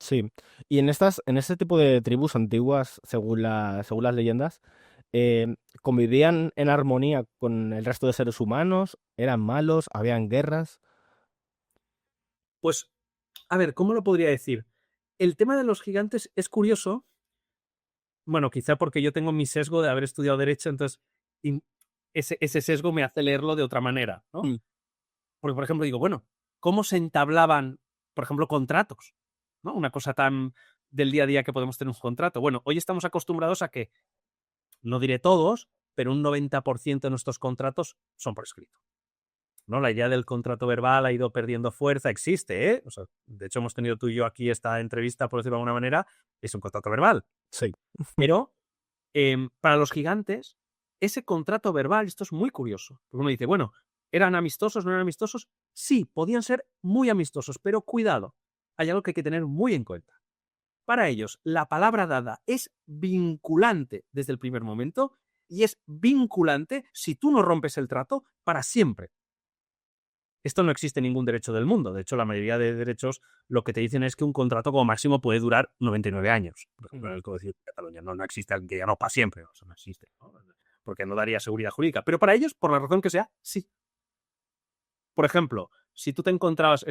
Sí. Y en este tipo de tribus antiguas, según las leyendas, ¿convivían en armonía con el resto de seres humanos? ¿Eran malos? ¿Habían guerras? Pues, a ver, ¿cómo lo podría decir? El tema de los gigantes es curioso. Bueno, quizá porque yo tengo mi sesgo de haber estudiado Derecho, entonces in- ese sesgo me hace leerlo de otra manera, ¿no? Mm. Porque, por ejemplo, digo, bueno, ¿cómo se entablaban, por ejemplo, contratos? ¿No? Una cosa tan del día a día que podemos tener un contrato. Bueno, hoy estamos acostumbrados a que, no diré todos, pero un 90% de nuestros contratos son por escrito. ¿No? La idea del contrato verbal ha ido perdiendo fuerza, existe, ¿eh? O sea, de hecho, hemos tenido tú y yo aquí esta entrevista, por decirlo de alguna manera, es un contrato verbal. Sí. Pero para los gigantes, ese contrato verbal, esto es muy curioso. Porque uno dice, bueno, ¿eran amistosos, no eran amistosos? Sí, podían ser muy amistosos, pero cuidado, hay algo que hay que tener muy en cuenta. Para ellos, la palabra dada es vinculante desde el primer momento y es vinculante si tú no rompes el trato para siempre. Esto no existe en ningún derecho del mundo. De hecho, la mayoría de derechos lo que te dicen es que un contrato como máximo puede durar 99 años. Por ejemplo, en Mm. el Código Civil de Cataluña no existe alguien que ya no para siempre. Eso no existe, ¿no? Porque no daría seguridad jurídica. Pero para ellos, por la razón que sea, sí. Por ejemplo, si tú te encontrabas,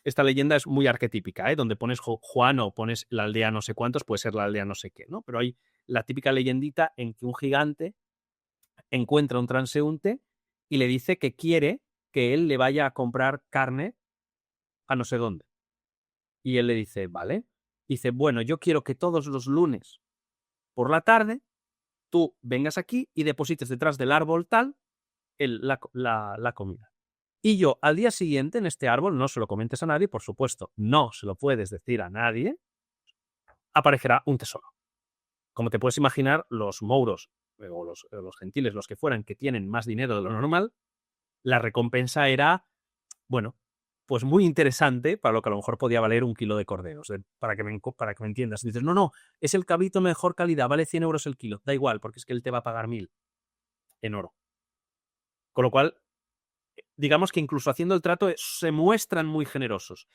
esta leyenda es muy arquetípica, ¿eh? Donde pones Juan o pones la aldea no sé cuántos, puede ser la aldea no sé qué, ¿no? Pero hay la típica leyendita en que un gigante encuentra a un transeúnte y le dice que quiere que él le vaya a comprar carne a no sé dónde. Y él le dice, vale. Dice, bueno, yo quiero que todos los lunes por la tarde tú vengas aquí y deposites detrás del árbol tal la comida. Y yo al día siguiente en este árbol, no se lo comentes a nadie, por supuesto, no se lo puedes decir a nadie, aparecerá un tesoro. Como te puedes imaginar, los mouros o los gentiles, los que fueran, que tienen más dinero de lo normal, la recompensa era, bueno, pues muy interesante para lo que a lo mejor podía valer un kilo de corderos, para que me entiendas. Dices, no, es el cabrito mejor calidad, vale 100 euros el kilo. Da igual, porque es que él te va a pagar 1000 en oro. Con lo cual, digamos que incluso haciendo el trato se muestran muy generosos,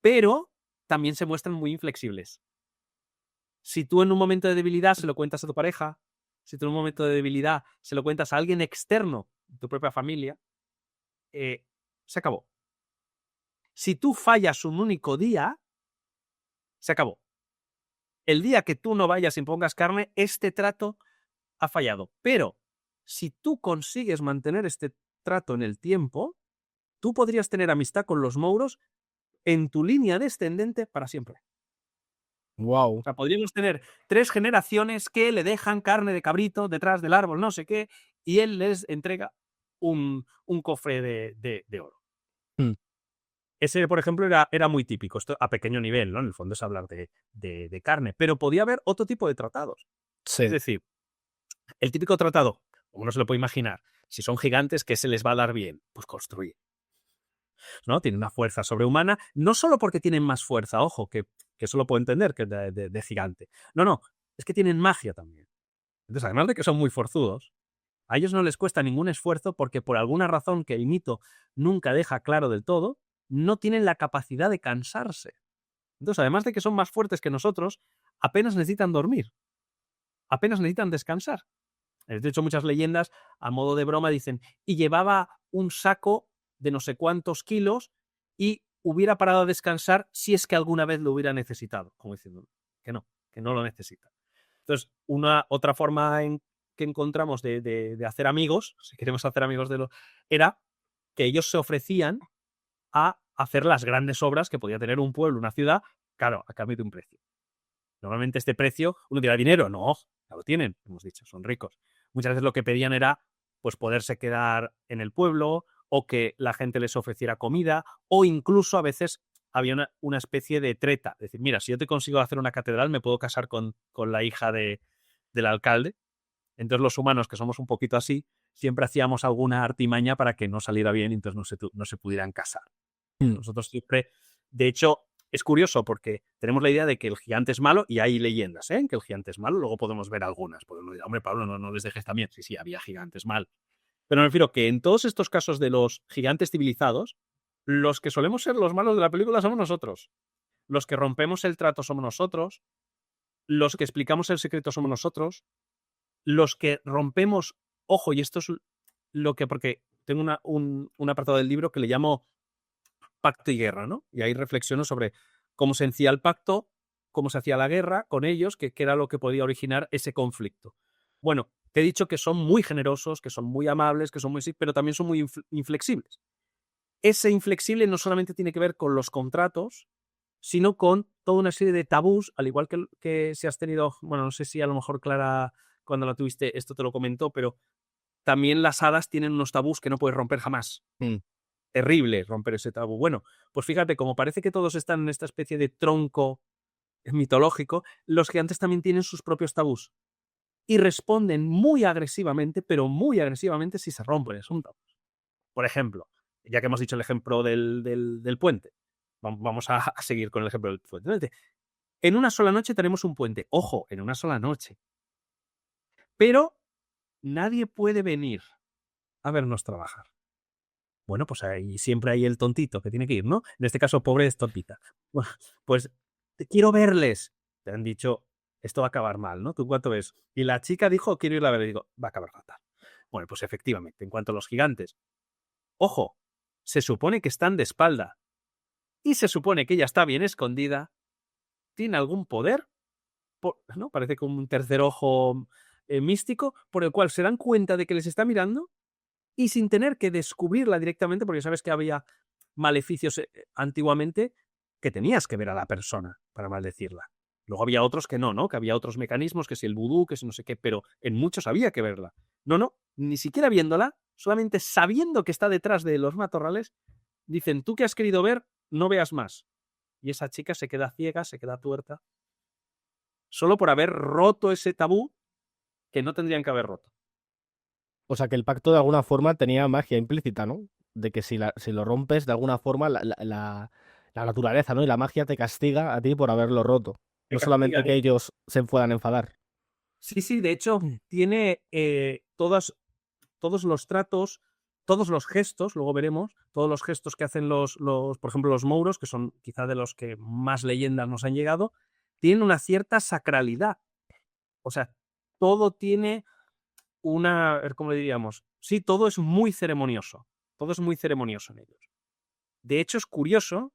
pero también se muestran muy inflexibles. Si tú en un momento de debilidad se lo cuentas a tu pareja, si tú en un momento de debilidad se lo cuentas a alguien externo, tu propia familia, se acabó. Si tú fallas un único día, se acabó. El día que tú no vayas y pongas carne, este trato ha fallado. Pero si tú consigues mantener este trato en el tiempo, tú podrías tener amistad con los mouros en tu línea descendente para siempre. O Wow. sea, podríamos tener 3 generaciones que le dejan carne de cabrito detrás del árbol, no sé qué, y él les entrega un cofre de oro. Ese, por ejemplo, era muy típico, esto a pequeño nivel, ¿no? En el fondo es hablar de carne, pero podía haber otro tipo de tratados. Es Sí. decir, el típico tratado, como uno se lo puede imaginar, si son gigantes, ¿qué se les va a dar bien? Pues construir, ¿no? Tienen una fuerza sobrehumana, no solo porque tienen más fuerza, ojo, que eso lo puedo entender, que de gigante. No, es que tienen magia también. Entonces, además de que son muy forzudos, a ellos no les cuesta ningún esfuerzo porque por alguna razón que el mito nunca deja claro del todo, no tienen la capacidad de cansarse. Entonces, además de que son más fuertes que nosotros, apenas necesitan dormir, apenas necesitan descansar. De hecho, muchas leyendas, a modo de broma, dicen, y llevaba un saco de no sé cuántos kilos y hubiera parado a descansar si es que alguna vez lo hubiera necesitado. Como diciendo, que no lo necesita. Entonces, una otra forma que encontramos de hacer amigos, si queremos hacer amigos era que ellos se ofrecían a hacer las grandes obras que podía tener un pueblo, una ciudad, claro, a cambio de un precio. Normalmente este precio, uno dirá dinero, no, ya lo tienen, hemos dicho, son ricos. Muchas veces lo que pedían era pues poderse quedar en el pueblo o que la gente les ofreciera comida o incluso a veces había una especie de treta. Es decir, mira, si yo te consigo hacer una catedral, me puedo casar con la hija del alcalde. Entonces los humanos, que somos un poquito así, siempre hacíamos alguna artimaña para que no saliera bien y entonces no se pudieran casar. Nosotros siempre, de hecho, es curioso porque tenemos la idea de que el gigante es malo y hay leyendas, ¿eh? Que el gigante es malo, luego podemos ver algunas. Podemos decir, hombre, Pablo, no les dejes también. Sí, sí, había gigantes mal. Pero me refiero que en todos estos casos de los gigantes civilizados, los que solemos ser los malos de la película somos nosotros. los que rompemos el trato somos nosotros, los que explicamos el secreto somos nosotros, los que rompemos, ojo, y esto es lo que, porque tengo un apartado del libro que le llamo pacto y guerra, ¿no? Y ahí reflexiono sobre cómo se hacía el pacto, cómo se hacía la guerra con ellos, que era lo que podía originar ese conflicto. Bueno, te he dicho que son muy generosos, que son muy amables, que son muy... pero también son muy inflexibles. Ese inflexible no solamente tiene que ver con los contratos, sino con toda una serie de tabús, al igual que si has tenido, bueno, no sé si a lo mejor Clara, cuando la tuviste, esto te lo comentó, pero también las hadas tienen unos tabús que no puedes romper jamás. Terrible romper ese tabú. Bueno, pues fíjate, como parece que todos están en esta especie de tronco mitológico, los gigantes también tienen sus propios tabús y responden muy agresivamente, pero muy agresivamente si se rompen esos tabús. Por ejemplo, ya que hemos dicho el ejemplo del puente, vamos a seguir con el ejemplo del puente. En una sola noche tenemos un puente. Ojo, en una sola noche. Pero nadie puede venir a vernos trabajar. Bueno, pues ahí siempre hay el tontito que tiene que ir, ¿no? En este caso, pobre es tontita. Bueno, pues quiero verles. Te han dicho, esto va a acabar mal, ¿no? ¿Tú cuánto ves? Y la chica dijo, quiero ir a ver. Y digo, va a acabar fatal. Bueno, pues efectivamente, en cuanto a los gigantes, ojo, se supone que están de espalda y se supone que ella está bien escondida, tiene algún poder, ¿no? Parece como un tercer ojo místico, por el cual se dan cuenta de que les está mirando y sin tener que descubrirla directamente, porque sabes que había maleficios antiguamente, que tenías que ver a la persona para maldecirla. Luego había otros que no, que había otros mecanismos, que si el vudú, que si no sé qué, pero en muchos había que verla. No, ni siquiera viéndola, solamente sabiendo que está detrás de los matorrales, dicen, tú que has querido ver, no veas más. Y esa chica se queda ciega, se queda tuerta, solo por haber roto ese tabú que no tendrían que haber roto. O sea, que el pacto de alguna forma tenía magia implícita, ¿no? De que si lo rompes, de alguna forma, la naturaleza, ¿no? Y la magia te castiga a ti por haberlo roto. Te No solamente castigan. que ellos se puedan enfadar. Sí, de hecho, tiene todos los tratos, todos los gestos, luego veremos, todos los gestos que hacen por ejemplo, los mouros, que son quizá de los que más leyendas nos han llegado, tienen una cierta sacralidad. O sea, todo tiene una, a ver, ¿cómo le diríamos? Sí, todo es muy ceremonioso. Todo es muy ceremonioso en ellos. De hecho, es curioso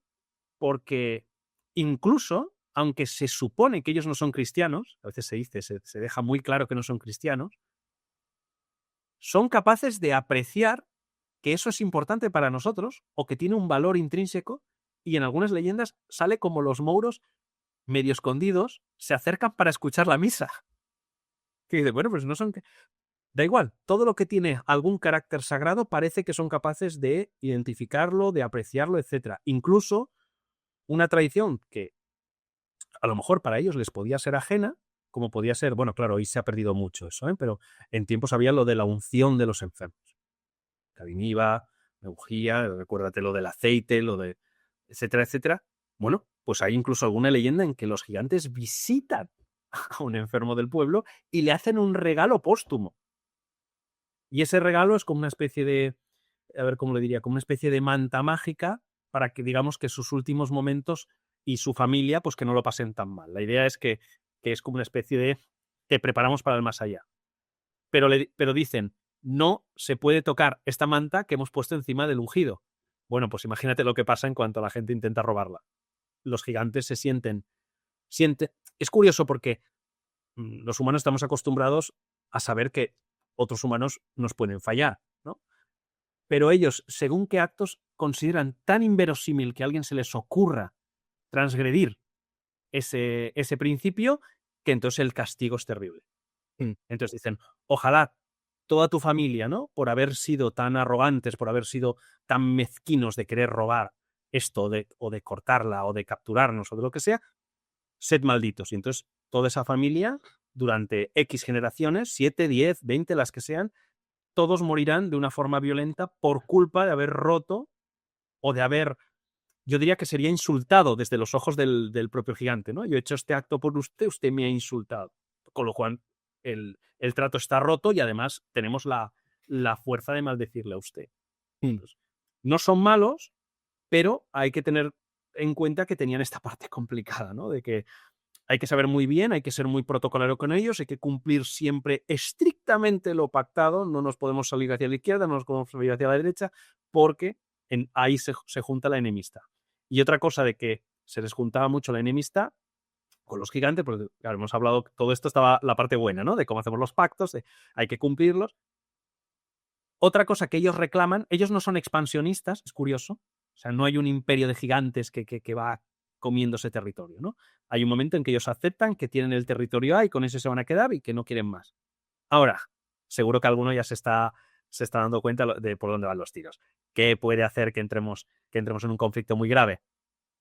porque incluso, aunque se supone que ellos no son cristianos, a veces se dice, se deja muy claro que no son cristianos, son capaces de apreciar que eso es importante para nosotros o que tiene un valor intrínseco, y en algunas leyendas sale como los mouros, medio escondidos, se acercan para escuchar la misa. Que dice, bueno, pues no son... Da igual, todo lo que tiene algún carácter sagrado parece que son capaces de identificarlo, de apreciarlo, etc. Incluso una tradición que a lo mejor para ellos les podía ser ajena, como podía ser, bueno, claro, hoy se ha perdido mucho eso, pero en tiempos había lo de la unción de los enfermos. Cadiniva, Meugía, recuérdate lo del aceite, lo de etcétera, etcétera. Bueno, pues hay incluso alguna leyenda en que los gigantes visitan a un enfermo del pueblo y le hacen un regalo póstumo. Y ese regalo es como una especie de, a ver cómo le diría, como una especie de manta mágica para que digamos que sus últimos momentos y su familia pues que no lo pasen tan mal. La idea es que es como una especie de te preparamos para el más allá. Pero dicen, no se puede tocar esta manta que hemos puesto encima del ungido. Bueno, pues imagínate lo que pasa en cuanto la gente intenta robarla. Los gigantes se sienten... Es curioso porque los humanos estamos acostumbrados a saber que otros humanos nos pueden fallar, ¿no? Pero ellos, según qué actos, consideran tan inverosímil que a alguien se les ocurra transgredir ese principio, que entonces el castigo es terrible. Entonces dicen, ojalá toda tu familia, ¿no? Por haber sido tan arrogantes, por haber sido tan mezquinos de querer robar esto, o de cortarla, o de capturarnos, o de lo que sea, sed malditos. Y entonces toda esa familia, durante X generaciones, 7, 10, 20, las que sean, todos morirán de una forma violenta por culpa de haber roto o de haber, yo diría que sería insultado desde los ojos del propio gigante, ¿no? Yo he hecho este acto por usted, usted me ha insultado. Con lo cual el trato está roto y además tenemos la fuerza de maldecirle a usted. Entonces, no son malos, pero hay que tener en cuenta que tenían esta parte complicada, ¿no? De que hay que saber muy bien, hay que ser muy protocolario con ellos, hay que cumplir siempre estrictamente lo pactado, no nos podemos salir hacia la izquierda, no nos podemos salir hacia la derecha, porque ahí se junta la enemistad. Y otra cosa de que se les juntaba mucho la enemistad con los gigantes, porque claro, hemos hablado, todo esto estaba la parte buena, ¿no? De cómo hacemos los pactos, de hay que cumplirlos. Otra cosa que ellos reclaman, ellos no son expansionistas, es curioso, o sea, no hay un imperio de gigantes que va comiendo ese territorio, ¿no? Hay un momento en que ellos aceptan que tienen el territorio A y con ese se van a quedar y que no quieren más. Ahora, seguro que alguno ya se está dando cuenta de por dónde van los tiros. ¿Qué puede hacer que entremos en un conflicto muy grave?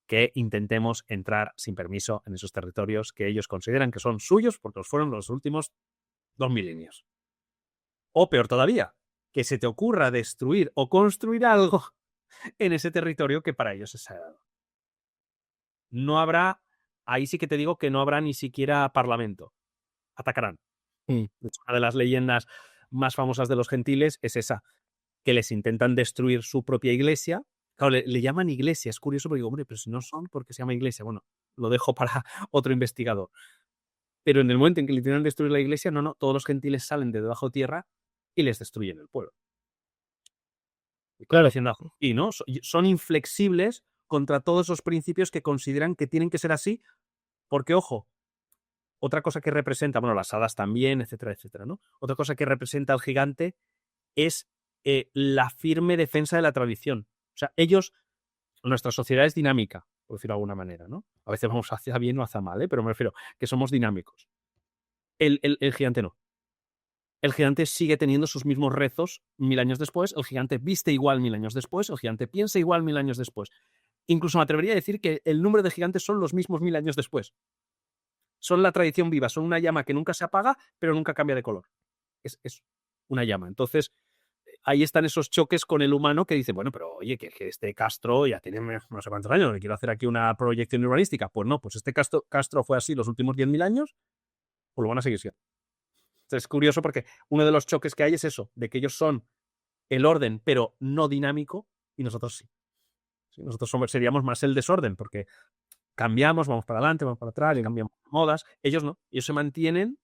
Que intentemos entrar sin permiso en esos territorios que ellos consideran que son suyos porque los fueron los últimos 2 milenios. O peor todavía, que se te ocurra destruir o construir algo en ese territorio que para ellos es sagrado. No habrá, ahí sí que te digo que no habrá ni siquiera parlamento. Atacarán. De hecho, una de las leyendas más famosas de los gentiles es esa, que les intentan destruir su propia iglesia. Claro, le llaman iglesia, es curioso porque digo, hombre, pero si no son, ¿por qué se llama iglesia? Bueno, lo dejo para otro investigador. Pero en el momento en que le intentan destruir la iglesia, no, todos los gentiles salen de debajo tierra y les destruyen el pueblo. Claro. Y no, son inflexibles contra todos esos principios que consideran que tienen que ser así, porque, ojo, otra cosa que representa, bueno, las hadas también, etcétera, etcétera, ¿no? Otra cosa que representa al gigante es la firme defensa de la tradición. O sea, nuestra sociedad es dinámica, por decirlo de alguna manera, ¿no? A veces vamos hacia bien o hacia mal, pero me refiero que somos dinámicos. El gigante no. El gigante sigue teniendo sus mismos rezos 1000 años después, el gigante viste igual 1000 años después, el gigante piensa igual 1000 años después. Incluso me atrevería a decir que el número de gigantes son los mismos 1000 años después. Son la tradición viva, son una llama que nunca se apaga, pero nunca cambia de color. Es una llama. Entonces, ahí están esos choques con el humano que dice, bueno, pero oye, que este Castro ya tiene no sé cuántos años, le quiero hacer aquí una proyección urbanística. Pues no, pues este Castro fue así los últimos 10.000 años, pues lo van a seguir siendo. Entonces, es curioso porque uno de los choques que hay es eso, de que ellos son el orden, pero no dinámico, y nosotros sí. Nosotros seríamos más el desorden, porque cambiamos, vamos para adelante, vamos para atrás, y cambiamos modas. Ellos no, ellos se mantienen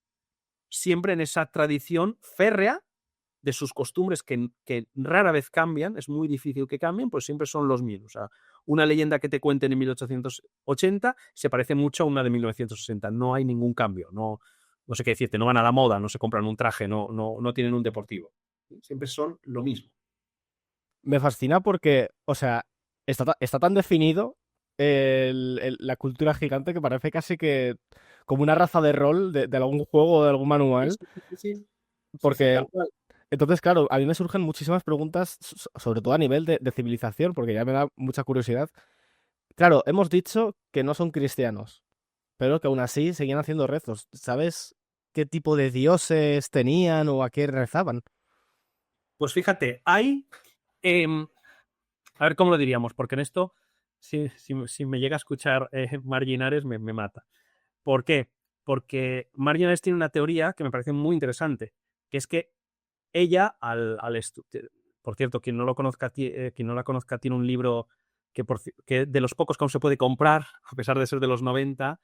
siempre en esa tradición férrea de sus costumbres que rara vez cambian, es muy difícil que cambien, pues siempre son los mismos. O sea, una leyenda que te cuenten en 1880 se parece mucho a una de 1960. No hay ningún cambio, no sé qué decirte, no van a la moda, no se compran un traje, no tienen un deportivo. Siempre son lo mismo. Me fascina porque, o sea, está tan definido la cultura gigante que parece casi que como una raza de rol de algún juego o de algún manual. Sí. Porque, entonces, claro, a mí me surgen muchísimas preguntas, sobre todo a nivel de civilización, porque ya me da mucha curiosidad. Claro, hemos dicho que no son cristianos, pero que aún así seguían haciendo rezos. ¿Sabes qué tipo de dioses tenían o a qué rezaban? Pues fíjate, hay... a ver cómo lo diríamos, porque en esto, si me llega a escuchar Marginares, me mata. ¿Por qué? Porque Marginares tiene una teoría que me parece muy interesante, que es que ella, por cierto, quien no la conozca tiene un libro que de los pocos que aún se puede comprar, a pesar de ser de los 90,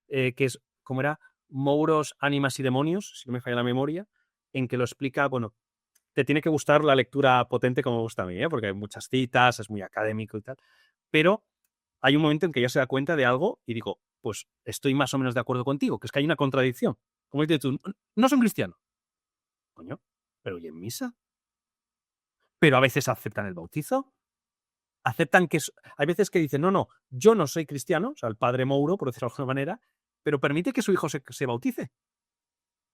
que es, ¿cómo era? Mouros, ánimas y demonios, si no me falla la memoria, en que lo explica, bueno, te tiene que gustar la lectura potente como me gusta a mí, porque hay muchas citas, es muy académico y tal, pero hay un momento en que ella se da cuenta de algo y digo, pues estoy más o menos de acuerdo contigo, que es que hay una contradicción. Como dices tú, no son cristianos. Coño, pero ¿y en misa? Pero a veces aceptan el bautizo. Aceptan que... Hay veces que dicen, no, yo no soy cristiano, o sea, el padre Mouro, por decirlo de alguna manera, pero permite que su hijo se bautice.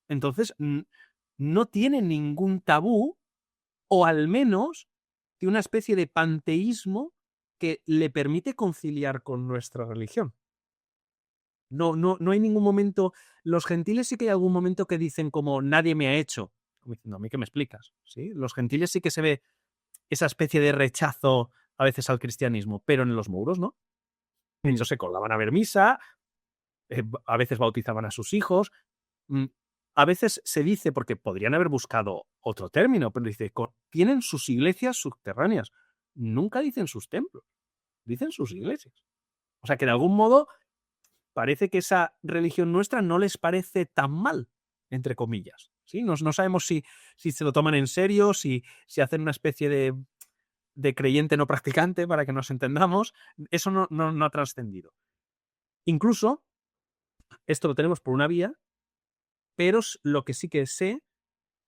Entonces, no tiene ningún tabú, o al menos tiene una especie de panteísmo que le permite conciliar con nuestra religión. No hay ningún momento... Los gentiles sí que hay algún momento que dicen como nadie me ha hecho. Como diciendo, ¿a mí qué me explicas? ¿Sí? Los gentiles sí que se ve esa especie de rechazo a veces al cristianismo, pero en los mouros no. Ellos se colgaban a ver misa, a veces bautizaban a sus hijos. A veces se dice, porque podrían haber buscado otro término, pero dice, tienen sus iglesias subterráneas. Nunca dicen sus templos, dicen sus iglesias. O sea que de algún modo parece que esa religión nuestra no les parece tan mal, entre comillas. ¿Sí? No sabemos si se lo toman en serio, si hacen una especie de creyente no practicante, para que nos entendamos. Eso no ha trascendido. Incluso, esto lo tenemos por una vía, pero lo que sí que sé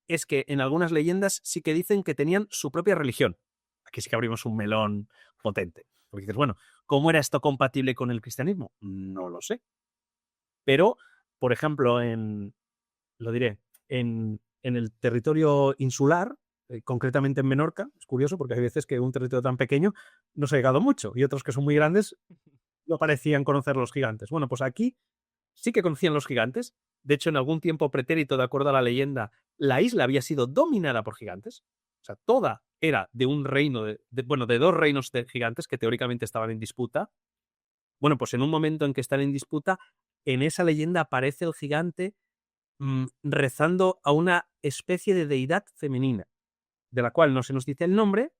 es que en algunas leyendas sí que dicen que tenían su propia religión. Aquí sí que abrimos un melón potente. Porque dices, bueno, ¿cómo era esto compatible con el cristianismo? No lo sé. Pero, por ejemplo, lo diré, en el territorio insular, concretamente en Menorca, es curioso porque hay veces que un territorio tan pequeño no se ha llegado mucho y otros que son muy grandes no parecían conocer los gigantes. Bueno, pues aquí sí que conocían los gigantes. De hecho, en algún tiempo pretérito, de acuerdo a la leyenda, la isla había sido dominada por gigantes. O sea, toda era de un reino, de dos reinos de gigantes que teóricamente estaban en disputa. Bueno, pues en un momento en que están en disputa, en esa leyenda aparece el gigante rezando a una especie de deidad femenina, de la cual no se nos dice el nombre,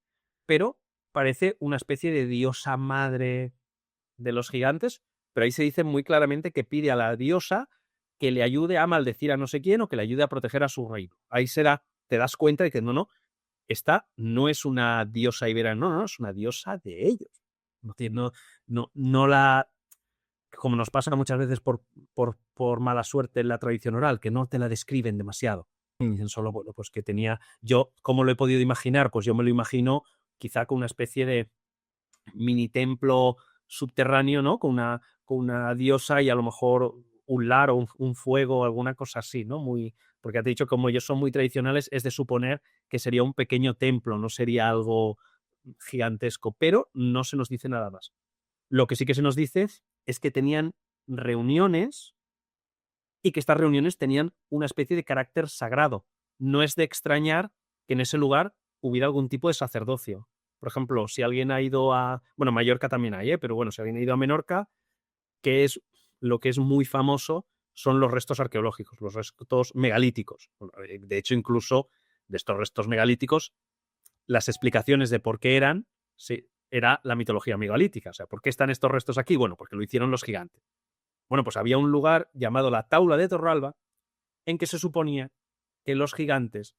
pero parece una especie de diosa madre de los gigantes, pero ahí se dice muy claramente que pide a la diosa que le ayude a maldecir a no sé quién o que le ayude a proteger a su reino. Ahí te das cuenta de que no, esta no es una diosa ibera, no, es una diosa de ellos. No la, como nos pasa muchas veces por mala suerte en la tradición oral, que no te la describen demasiado. Dicen solo, bueno, pues que tenía, yo, ¿cómo lo he podido imaginar? Pues yo me lo imagino quizá con una especie de mini templo subterráneo, ¿no? Con una diosa y a lo mejor un lar o un fuego o alguna cosa así, ¿no? Porque te he dicho, como ellos son muy tradicionales, es de suponer que sería un pequeño templo, no sería algo gigantesco, pero no se nos dice nada más. Lo que sí que se nos dice es que tenían reuniones y que estas reuniones tenían una especie de carácter sagrado. No es de extrañar que en ese lugar hubiera algún tipo de sacerdocio. Por ejemplo, si alguien ha ido a... Bueno, Mallorca también hay, pero bueno, si alguien ha ido a Menorca, lo que es muy famoso son los restos arqueológicos, los restos megalíticos. De hecho, incluso de estos restos megalíticos, las explicaciones de por qué eran, sí, era la mitología megalítica. O sea, ¿por qué están estos restos aquí? Bueno, porque lo hicieron los gigantes. Bueno, pues había un lugar llamado la Taula de Torralba en que se suponía que los gigantes,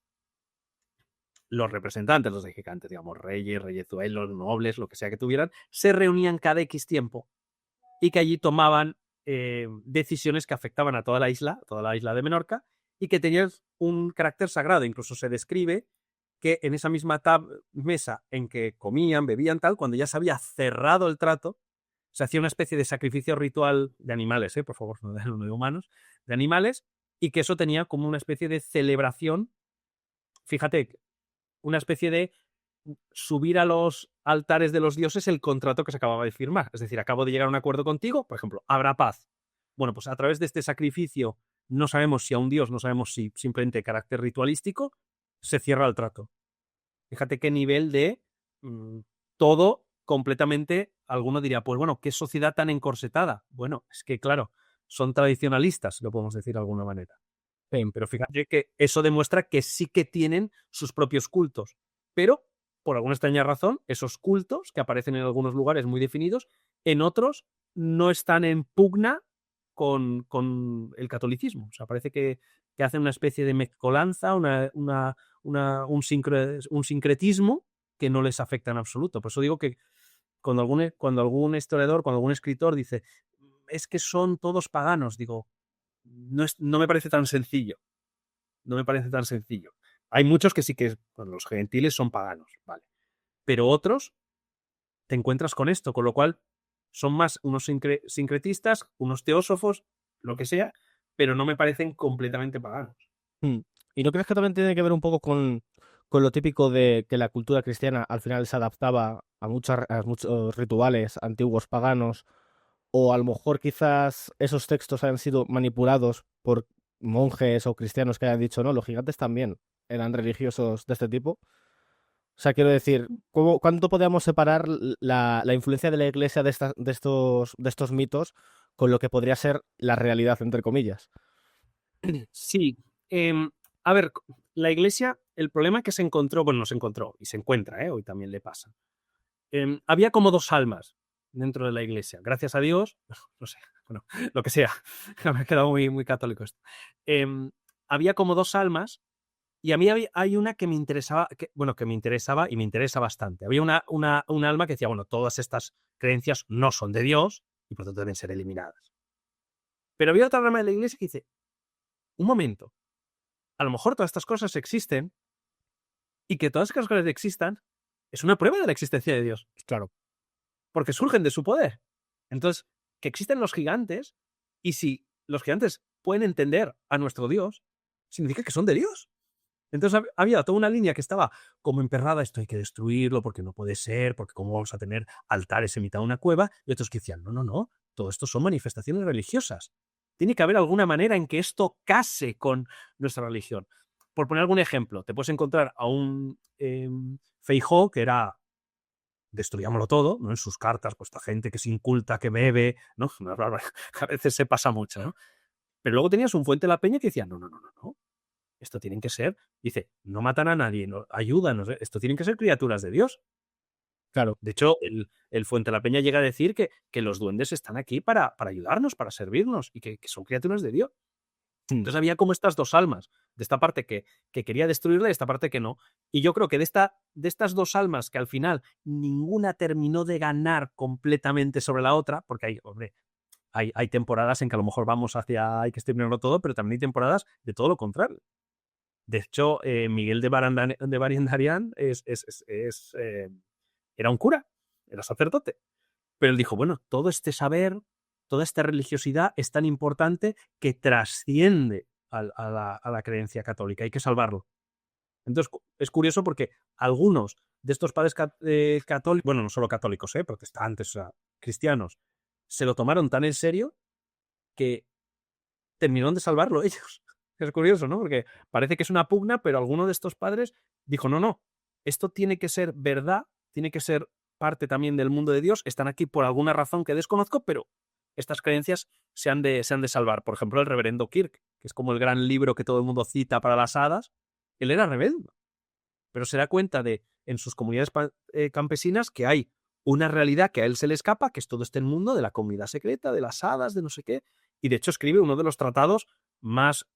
los representantes, los de gigantes, digamos, reyes, reyezuelos, nobles, lo que sea que tuvieran, se reunían cada X tiempo y que allí tomaban decisiones que afectaban a toda la isla de Menorca, y que tenían un carácter sagrado. Incluso se describe que en esa misma mesa en que comían, bebían, tal, cuando ya se había cerrado el trato, se hacía una especie de sacrificio ritual de animales, por favor, no de humanos, de animales, y que eso tenía como una especie de celebración, fíjate, una especie de subir a los altares de los dioses el contrato que se acababa de firmar. Es decir, acabo de llegar a un acuerdo contigo, por ejemplo, habrá paz. Bueno, pues a través de este sacrificio, no sabemos si a un dios, no sabemos si simplemente carácter ritualístico, se cierra el trato. Fíjate qué nivel de todo completamente, alguno diría, pues bueno, qué sociedad tan encorsetada. Bueno, es que claro, son tradicionalistas, lo podemos decir de alguna manera. Pero fíjate que eso demuestra que sí que tienen sus propios cultos, pero por alguna extraña razón, esos cultos que aparecen en algunos lugares muy definidos, en otros no están en pugna con el catolicismo. O sea, parece que hacen una especie de mezcolanza, un sincretismo que no les afecta en absoluto. Por eso digo que cuando algún historiador, cuando algún escritor dice, es que son todos paganos, digo, no me parece tan sencillo. No me parece tan sencillo. Hay muchos que sí que, pues, los gentiles son paganos, ¿vale? Pero otros te encuentras con esto, con lo cual son más unos sincretistas, unos teósofos, lo que sea, pero no me parecen completamente paganos. ¿Y no crees que también tiene que ver un poco con lo típico de que la cultura cristiana al final se adaptaba a muchos rituales antiguos paganos, o a lo mejor quizás esos textos hayan sido manipulados por monjes o cristianos que hayan dicho, no, los gigantes también eran religiosos de este tipo? O sea, quiero decir, ¿cuánto podríamos separar la influencia de la iglesia de estos mitos con lo que podría ser la realidad, entre comillas? Sí. A ver, la iglesia, el problema que se encontró, bueno, no se encontró, y se encuentra, hoy también le pasa. Había como dos almas. dentro de la iglesia. Gracias a Dios, no sé, bueno, lo que sea, me ha quedado muy, muy católico esto. Había como dos almas y a mí hay una que me interesaba, que me interesaba y me interesa bastante. Había un alma que decía, bueno, todas estas creencias no son de Dios y por lo tanto deben ser eliminadas. Pero había otra alma de la iglesia que dice, un momento, a lo mejor todas estas cosas existen y que todas estas cosas existan es una prueba de la existencia de Dios. Claro. Porque surgen de su poder. Entonces, que existen los gigantes, y si los gigantes pueden entender a nuestro Dios, significa que son de Dios. Entonces había toda una línea que estaba como emperrada, esto hay que destruirlo porque no puede ser, porque cómo vamos a tener altares en mitad de una cueva, y otros que decían, no, no, no, todo esto son manifestaciones religiosas. Tiene que haber alguna manera en que esto case con nuestra religión. Por poner algún ejemplo, te puedes encontrar a un Feijóo que era destruyámoslo todo, ¿no? En sus cartas, pues esta gente que es inculta, que bebe, ¿no? A veces se pasa mucho, ¿no? Pero luego tenías un Fuente de la Peña que decía, no, no, no, no, no. Esto tienen que ser, dice, no matan a nadie, no, ayúdanos, esto tienen que ser criaturas de Dios. Claro. De hecho, el Fuente de la Peña llega a decir que los duendes están aquí para ayudarnos, para servirnos, y que son criaturas de Dios. Entonces había como estas dos almas, de esta parte que quería destruirla y esta parte que no. Y yo creo que de estas dos almas que al final ninguna terminó de ganar completamente sobre la otra, porque hay temporadas en que a lo mejor vamos hacia hay que exterminarlo todo, pero también hay temporadas de todo lo contrario. De hecho, Miguel de Barandarian era un cura, era sacerdote. Pero él dijo, bueno, todo este saber, toda esta religiosidad es tan importante que trasciende a la creencia católica. Hay que salvarlo. Entonces, es curioso porque algunos de estos padres católicos, bueno, no solo católicos, protestantes, o sea, cristianos, se lo tomaron tan en serio que terminaron de salvarlo ellos. Es curioso, ¿no? Porque parece que es una pugna, pero alguno de estos padres dijo, no, no, esto tiene que ser verdad, tiene que ser parte también del mundo de Dios, están aquí por alguna razón que desconozco, pero estas creencias se han de salvar. Por ejemplo, el reverendo Kirk, que es como el gran libro que todo el mundo cita para las hadas, él era rebelde, pero se da cuenta en sus comunidades campesinas que hay una realidad que a él se le escapa, que es todo este mundo de la comunidad secreta, de las hadas, de no sé qué, y de hecho escribe uno de los tratados más,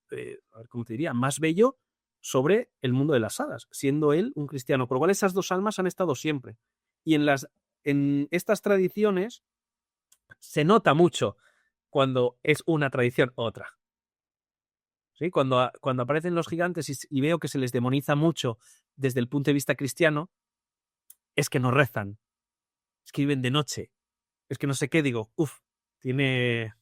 ¿cómo te diría?, más bello sobre el mundo de las hadas, siendo él un cristiano, por lo cual esas dos almas han estado siempre. Y en estas tradiciones se nota mucho cuando es una tradición otra. ¿Sí? Cuando aparecen los gigantes y veo que se les demoniza mucho desde el punto de vista cristiano, es que no rezan, es que viven de noche, es que no sé qué, digo, tiene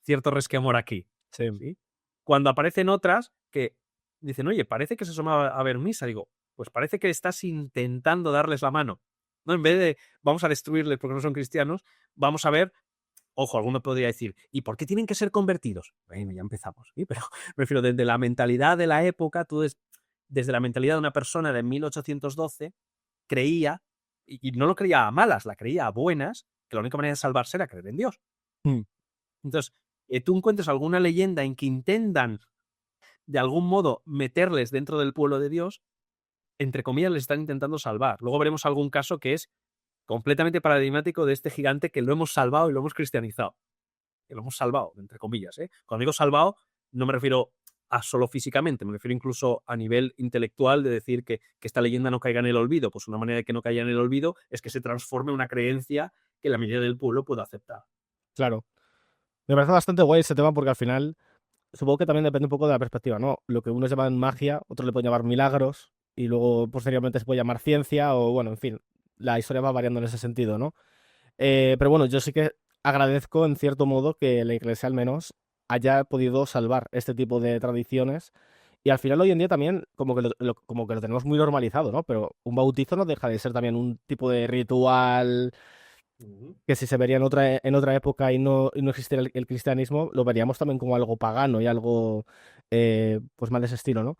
cierto resquemor aquí. Sí. ¿Sí? Cuando aparecen otras que dicen, oye, parece que se asoma a ver misa, digo, pues parece que estás intentando darles la mano. ¿No? En vez de vamos a destruirles porque no son cristianos, vamos a ver, ojo, alguno podría decir, ¿y por qué tienen que ser convertidos? Bueno, ya empezamos, ¿sí? Pero me refiero, desde la mentalidad de la época, desde la mentalidad de una persona de 1812, creía, y no lo creía a malas, la creía a buenas, que la única manera de salvarse era creer en Dios. Entonces, tú encuentras alguna leyenda en que intentan, de algún modo, meterles dentro del pueblo de Dios, entre comillas, les están intentando salvar. Luego veremos algún caso que es completamente paradigmático de este gigante que lo hemos salvado y lo hemos cristianizado. Que lo hemos salvado, entre comillas. Cuando digo salvado, no me refiero a solo físicamente, me refiero incluso a nivel intelectual de decir que esta leyenda no caiga en el olvido. Pues una manera de que no caiga en el olvido es que se transforme en una creencia que la mayoría del pueblo pueda aceptar. Claro. Me parece bastante guay ese tema porque al final supongo que también depende un poco de la perspectiva, ¿no? Lo que unos llaman magia, otros le pueden llamar milagros y luego posteriormente se puede llamar ciencia o bueno, en fin, la historia va variando en ese sentido, ¿no? Pero bueno, yo sí que agradezco en cierto modo que la Iglesia al menos haya podido salvar este tipo de tradiciones y al final hoy en día también como que como que lo tenemos muy normalizado, ¿no? Pero un bautizo no deja de ser también un tipo de ritual que si se vería en otra época y no existiera el cristianismo, lo veríamos también como algo pagano y algo pues mal de ese estilo, ¿no?